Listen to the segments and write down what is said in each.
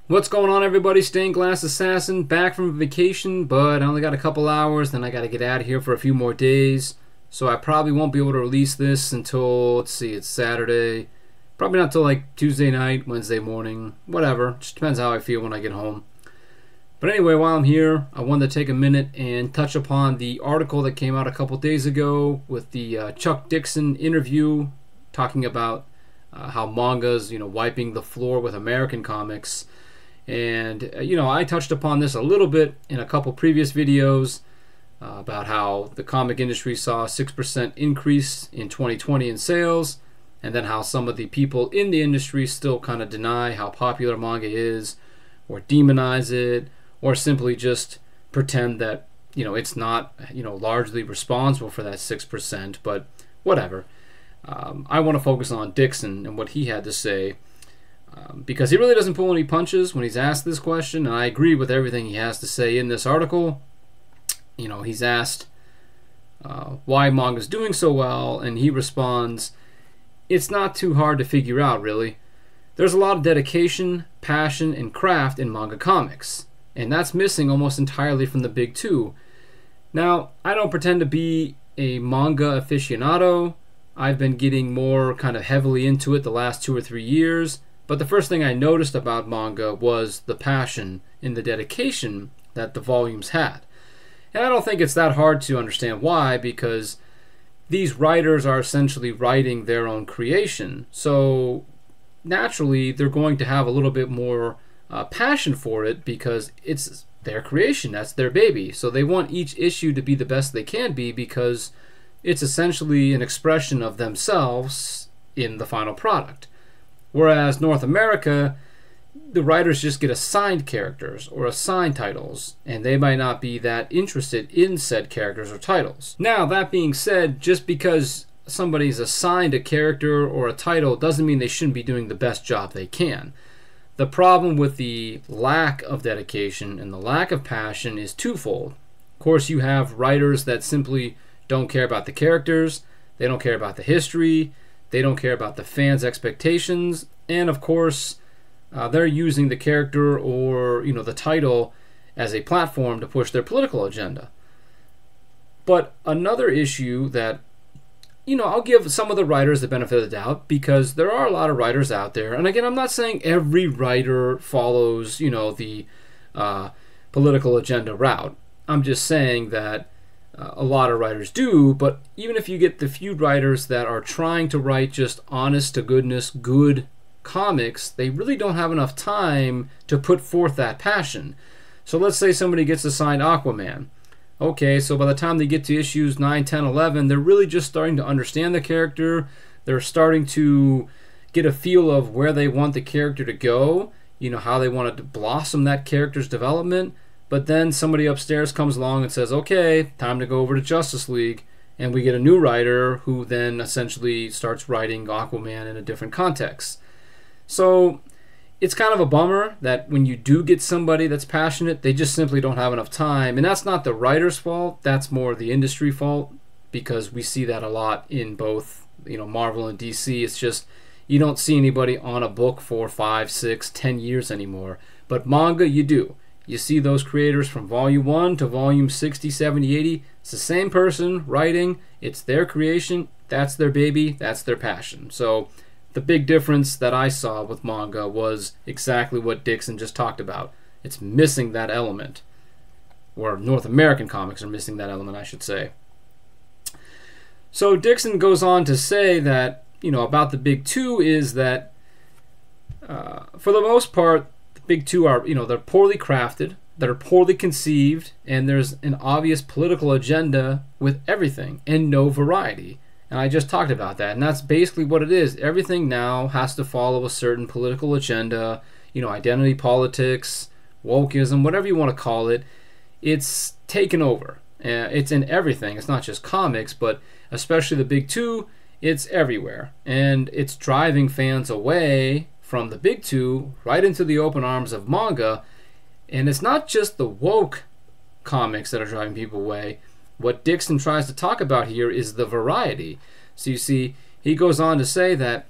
What's going on, everybody? Stained Glass Assassin back from vacation, but I only got a couple hours, then I got to get out of here for a few more days. So I probably won't be able to release this until, let's see, it's Saturday. Probably not till like Tuesday night, Wednesday morning, whatever. Just depends how I feel when I get home. But anyway, while I'm here, I wanted to take a minute and touch upon the article that came out a couple days ago with the Chuck Dixion interview talking about how manga's, wiping the floor with American comics. And, I touched upon this a little bit in a couple previous videos about how the comic industry saw a 6% increase in 2020 in sales, and then how some of the people in the industry still kind of deny how popular manga is, or demonize it, or simply just pretend that, it's not, largely responsible for that 6%, but whatever. I want to focus on Dixion and what he had to say. Because he really doesn't pull any punches when he's asked this question, and I agree with everything he has to say in this article. He's asked why manga's doing so well, and he responds, "It's not too hard to figure out, really. There's a lot of dedication, passion, and craft in manga comics, and that's missing almost entirely from the big two. Now, I don't pretend to be a manga aficionado. I've been getting more kind of heavily into it the last 2 or 3 years. But the first thing I noticed about manga was the passion and the dedication that the volumes had. And I don't think it's that hard to understand why, because these writers are essentially writing their own creation. So naturally, they're going to have a little bit more passion for it because it's their creation. That's their baby. So they want each issue to be the best they can be because it's essentially an expression of themselves in the final product. Whereas North America, the writers just get assigned characters or assigned titles, and they might not be that interested in said characters or titles. Now, that being said, just because somebody's assigned a character or a title doesn't mean they shouldn't be doing the best job they can. The problem with the lack of dedication and the lack of passion is twofold. Of course, you have writers that simply don't care about the characters, they don't care about the history, they don't care about the fans' expectations, and of course, they're using the character or the title as a platform to push their political agenda. But another issue that I'll give some of the writers the benefit of the doubt, because there are a lot of writers out there, and again, I'm not saying every writer follows the political agenda route. I'm just saying that a lot of writers do, but even if you get the few writers that are trying to write just honest to goodness good comics, they really don't have enough time to put forth that passion. So let's say somebody gets assigned Aquaman. Okay, so by the time they get to issues 9, 10, 11, they're really just starting to understand the character. They're starting to get a feel of where they want the character to go, how they want to blossom that character's development. But then somebody upstairs comes along and says, okay, time to go over to Justice League, and we get a new writer who then essentially starts writing Aquaman in a different context. So it's kind of a bummer that when you do get somebody that's passionate, they just simply don't have enough time. And that's not the writer's fault, that's more the industry fault, because we see that a lot in both Marvel and DC. It's just you don't see anybody on a book for 5, 6, 10 years anymore. But manga, you do. You see those creators from volume 1 to volume 60, 70, 80. It's the same person writing. It's their creation. That's their baby. That's their passion. So the big difference that I saw with manga was exactly what Dixion just talked about. It's missing that element. Or North American comics are missing that element, I should say. So Dixion goes on to say that, about the big two is that for the most part, big two are, they're poorly crafted, they're poorly conceived, and there's an obvious political agenda with everything and no variety. And I just talked about that, and that's basically what it is. Everything now has to follow a certain political agenda, identity politics, wokeism, whatever you want to call it. It's taken over. It's in everything. It's not just comics, but especially the big two, it's everywhere. And it's driving fans away from the big two right into the open arms of manga. And it's not just the woke comics that are driving people away. What Dixion tries to talk about here is the variety. So you see, he goes on to say that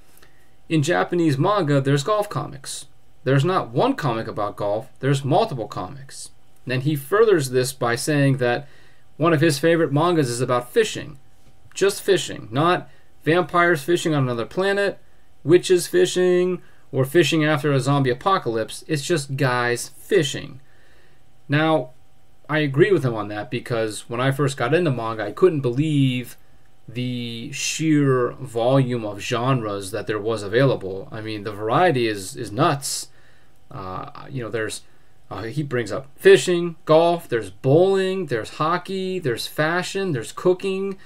in Japanese manga, there's golf comics. there's not one comic about golf, there's multiple comics. And then he furthers this by saying that one of his favorite mangas is about fishing. Just fishing, not vampires fishing on another planet, witches fishing, or fishing after a zombie apocalypse. It's just guys fishing. Now, I agree with him on that because when I first got into manga, I couldn't believe the sheer volume of genres that there was available. I mean, the variety is nuts. There's he brings up fishing, golf, there's bowling, there's hockey, there's fashion, there's cooking,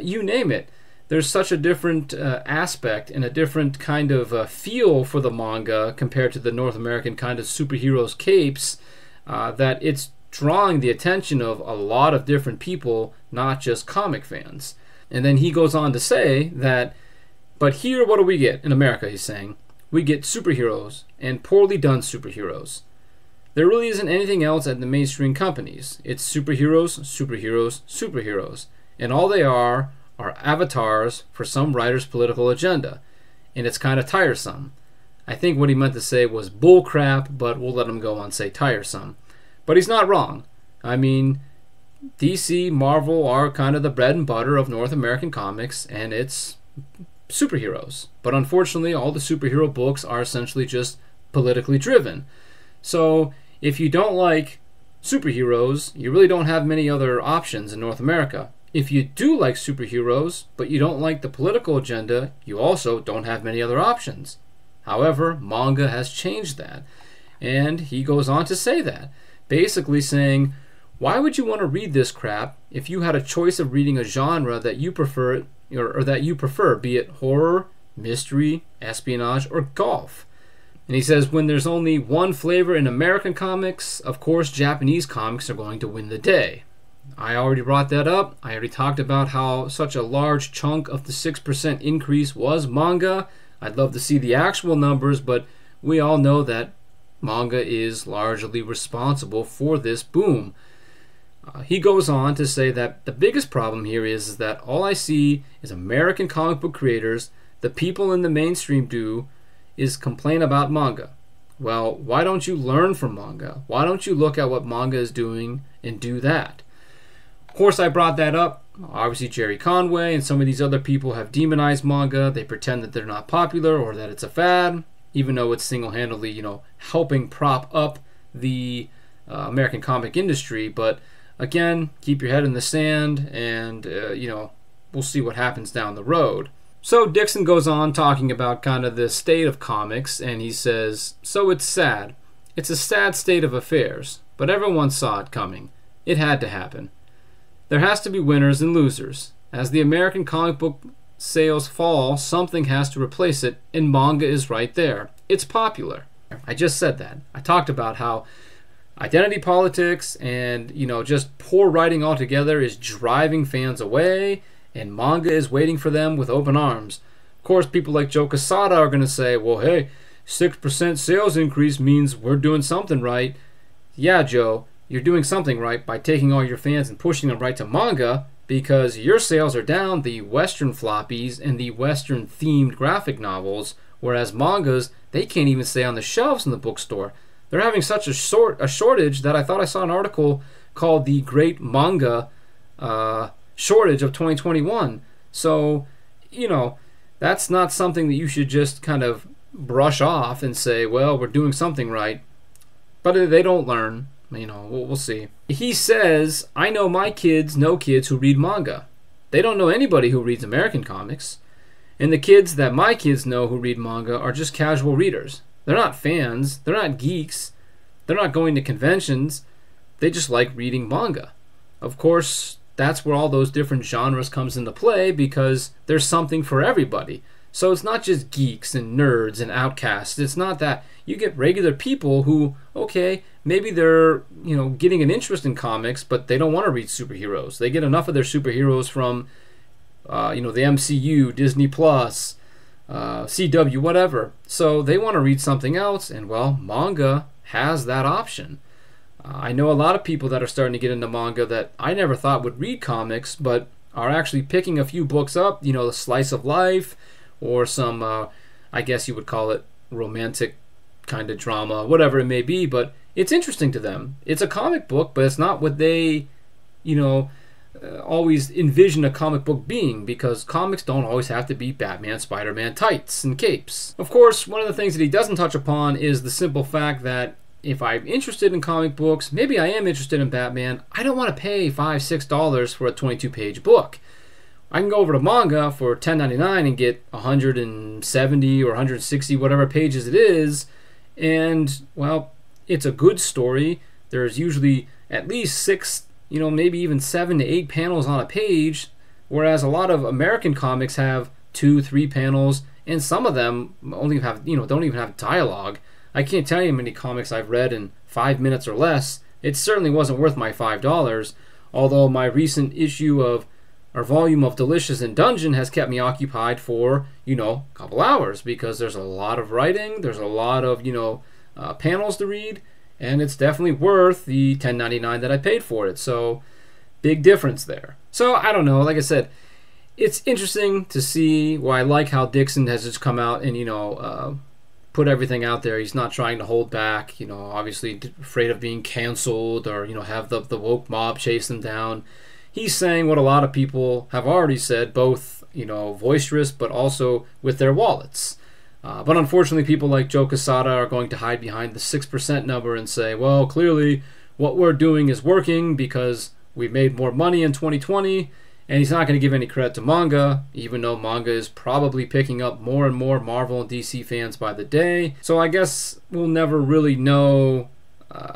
you name it. There's such a different aspect and a different kind of feel for the manga compared to the North American kind of superheroes capes that it's drawing the attention of a lot of different people, not just comic fans. And then he goes on to say that, but here what do we get in America, he's saying? We get superheroes, and poorly done superheroes. There really isn't anything else at the mainstream companies. It's superheroes, superheroes, superheroes. And all they are avatars for some writer's political agenda. And it's kind of tiresome. I think what he meant to say was bullcrap, but we'll let him go on say tiresome. But he's not wrong. I mean, DC, Marvel are kind of the bread and butter of North American comics, and it's superheroes. But unfortunately, all the superhero books are essentially just politically driven. So if you don't like superheroes, you really don't have many other options in North America. If you do like superheroes, but you don't like the political agenda, you also don't have many other options. However, manga has changed that. And he goes on to say that, basically saying, why would you want to read this crap if you had a choice of reading a genre that you prefer, or that you prefer, be it horror, mystery, espionage, or golf? And he says when there's only one flavor in American comics, of course Japanese comics are going to win the day. I already brought that up. I already talked about how such a large chunk of the 6% increase was manga. I'd love to see the actual numbers, but we all know that manga is largely responsible for this boom. He goes on to say that the biggest problem here is that all I see is American comic book creators, the people in the mainstream do, is complain about manga. Well, why don't you learn from manga? Why don't you look at what manga is doing and do that? Of course, I brought that up. Obviously, Jerry Conway and some of these other people have demonized manga. They pretend that they're not popular or that it's a fad, even though it's single-handedly, helping prop up the American comic industry. But again, keep your head in the sand, and we'll see what happens down the road. So Dixion goes on talking about kind of the state of comics, and he says, so it's sad. It's a sad state of affairs, but everyone saw it coming. It had to happen. There has to be winners and losers. As the American comic book sales fall, something has to replace it, and manga is right there. It's popular. I just said that. I talked about how identity politics and, just poor writing altogether is driving fans away, and manga is waiting for them with open arms. Of course, people like Joe Quesada are going to say, well, hey, 6% sales increase means we're doing something right. Yeah, Joe, you're doing something right by taking all your fans and pushing them right to manga, because your sales are down the Western floppies and the Western-themed graphic novels, whereas mangas, they can't even stay on the shelves in the bookstore. They're having such a shortage that I thought I saw an article called the Great Manga Shortage of 2021. So, that's not something that you should just kind of brush off and say, well, we're doing something right. But they don't learn. We'll see. He says, I know my kids know kids who read manga. They don't know anybody who reads American comics. And the kids that my kids know who read manga are just casual readers. They're not fans. They're not geeks. They're not going to conventions. They just like reading manga. Of course, that's where all those different genres comes into play, because there's something for everybody. So it's not just geeks and nerds and outcasts. It's not that. You get regular people who, okay, maybe they're, getting an interest in comics, but they don't want to read superheroes. They get enough of their superheroes from, the MCU, Disney Plus, CW, whatever. So they want to read something else, and well, manga has that option. I know a lot of people that are starting to get into manga that I never thought would read comics, but are actually picking a few books up, the Slice of Life, or some, I guess you would call it romantic kind of drama, whatever it may be, but it's interesting to them. It's a comic book, but it's not what they, you know, always envision a comic book being, because comics don't always have to be Batman, Spider-Man tights and capes. Of course, one of the things that he doesn't touch upon is the simple fact that if I'm interested in comic books, maybe I am interested in Batman, I don't want to pay $5, $6 for a 22-page book. I can go over to Manga for $10.99 and get 170 or 160, whatever pages it is, and, well, it's a good story. There's usually at least 6, maybe even 7 to 8 panels on a page, whereas a lot of American comics have 2, 3 panels, and some of them only have, don't even have dialogue. I can't tell you how many comics I've read in 5 minutes or less. It certainly wasn't worth my $5, although my recent issue of, or volume of Delicious and Dungeon has kept me occupied for, a couple hours, because there's a lot of writing, there's a lot of, panels to read, and it's definitely worth the $10.99 that I paid for it. So, big difference there. So, I don't know, like I said, it's interesting to see. Well, I like how Dixion has just come out and, put everything out there. He's not trying to hold back, obviously afraid of being canceled or, have the woke mob chase them down. He's saying what a lot of people have already said, both, boisterous, but also with their wallets. But unfortunately, people like Joe Quesada are going to hide behind the 6% number and say, well, clearly what we're doing is working because we made more money in 2020. And he's not going to give any credit to Manga, even though Manga is probably picking up more and more Marvel and DC fans by the day. So I guess we'll never really know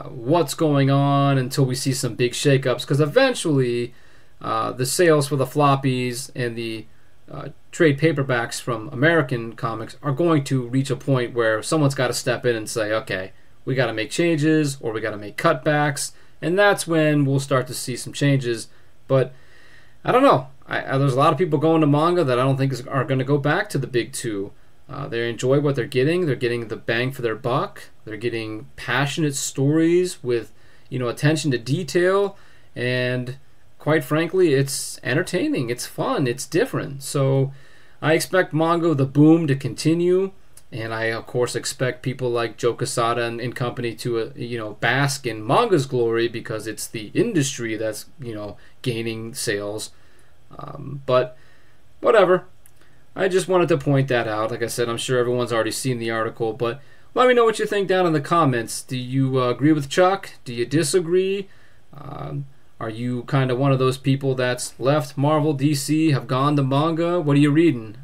what's going on until we see some big shakeups, because eventually the sales for the floppies and the trade paperbacks from American comics are going to reach a point where someone's got to step in and say, okay, we got to make changes, or we got to make cutbacks, and that's when we'll start to see some changes. But I don't know. There's a lot of people going to Manga that I don't think are going to go back to the big two. They enjoy what they're getting. They're getting the bang for their buck. They're getting passionate stories with, attention to detail. And quite frankly, it's entertaining. It's fun. It's different. So I expect Manga, the boom, to continue. And I, of course, expect people like Joe Quesada and company to, bask in Manga's glory, because it's the industry that's, gaining sales. But whatever. I just wanted to point that out. Like I said, I'm sure everyone's already seen the article, but let me know what you think down in the comments. Do you agree with Chuck? Do you disagree? Are you kind of one of those people that's left Marvel, DC, have gone to Manga? What are you reading?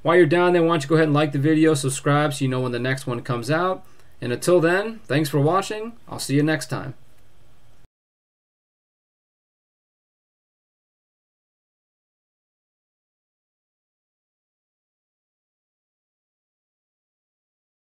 While you're down there, why don't you go ahead and like the video, subscribe so you know when the next one comes out. And until then, thanks for watching. I'll see you next time.